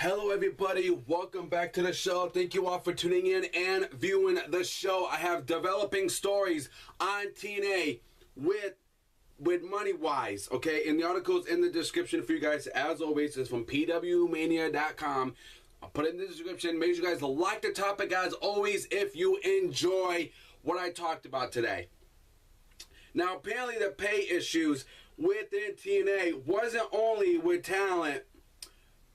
Hello everybody, welcome back to the show. Thank you all for tuning in and viewing the show. I have developing stories on TNA with Money Wise, okay? And the article's in the description for you guys. As always, it's from pwmania.com. I'll put it in the description. Make sure you guys like the topic as always if you enjoy what I talked about today. Now, apparently the pay issues within TNA wasn't only with talent,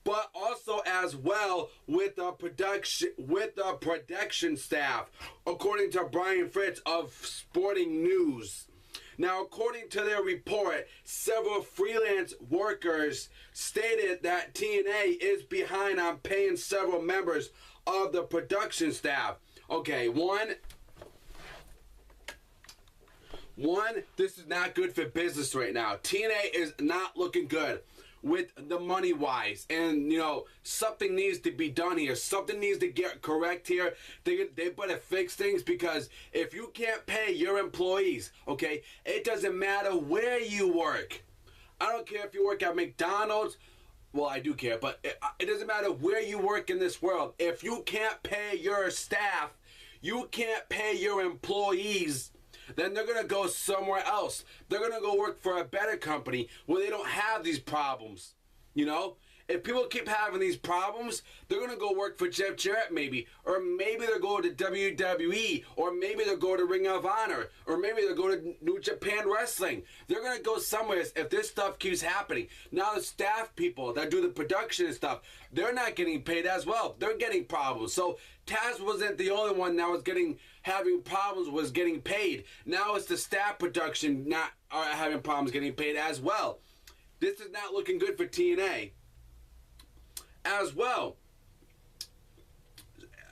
but also as well with the production staff, according to Brian Fritz of Sporting News. Now, according to their report, several freelance workers stated that TNA is behind on paying several members of the production staff. Okay, one, this is not good for business right now. TNA is not looking good with the Money Wise, and you know, something needs to be done here. Something needs to get correct here. They better fix things, because if you can't pay your employees, okay, it doesn't matter where you work. I don't care if you work at McDonald's. Well, I do care, but it doesn't matter where you work in this world. If you can't pay your staff, you can't pay your employees, then they're going to go somewhere else. They're going to go work for a better company where they don't have these problems. You know? If people keep having these problems, they're going to go work for Jeff Jarrett maybe. Or maybe they'll go to WWE. Or maybe they'll go to Ring of Honor. Or maybe they'll go to New Japan Wrestling. They're going to go somewhere if this stuff keeps happening. Now the staff people that do the production and stuff, they're not getting paid as well. They're getting problems. So Taz wasn't the only one that was having problems, was getting paid. Now it's the staff production not are having problems getting paid as well. This is not looking good for TNA. As well,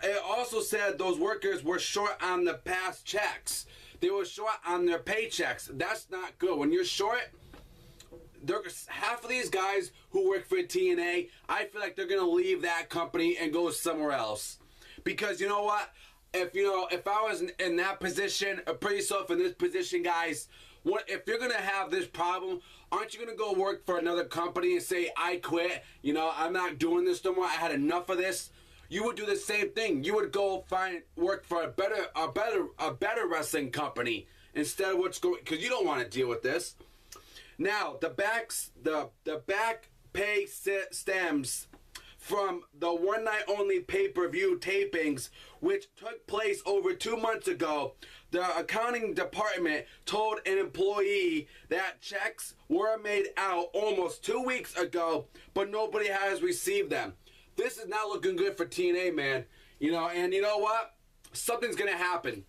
it also said those workers were short on the past checks. They were short on their paychecks. That's not good. When you're short, half of these guys who work for TNA, I feel like they're going to leave that company and go somewhere else. Because you know what? If I was in that position, or put yourself in this position, guys, if you're going to have this problem, aren't you going to go work for another company and say, I quit, I'm not doing this no more, I had enough of this? You would do the same thing. You would go work for a better wrestling company instead of what's going, because you don't want to deal with this. Now, the back pay stems from the one-night-only pay-per-view tapings, which took place over 2 months ago. The accounting department told an employee that checks were made out almost 2 weeks ago, but nobody has received them. This is not looking good for TNA, man. And you know what? Something's going to happen.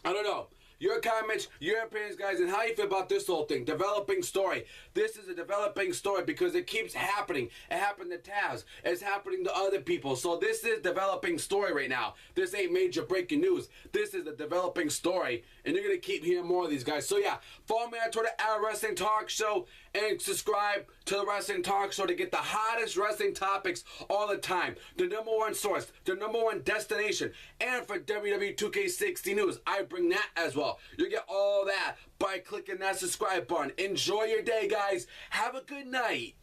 I don't know. Your comments, your opinions, guys, and how you feel about this whole thing. Developing story. This is a developing story because it keeps happening. It happened to Taz. It's happening to other people. So this is developing story right now. This ain't major breaking news. This is a developing story, and you're going to keep hearing more of these guys. So yeah, follow me on Twitter at Wrestling Talk Show, and subscribe to the Wrestling Talk Show to get the hottest wrestling topics all the time. The #1 source, the #1 destination. And for WWE 2K60 News, I bring that as well. You get all that by clicking that subscribe button. Enjoy your day, guys. Have a good night.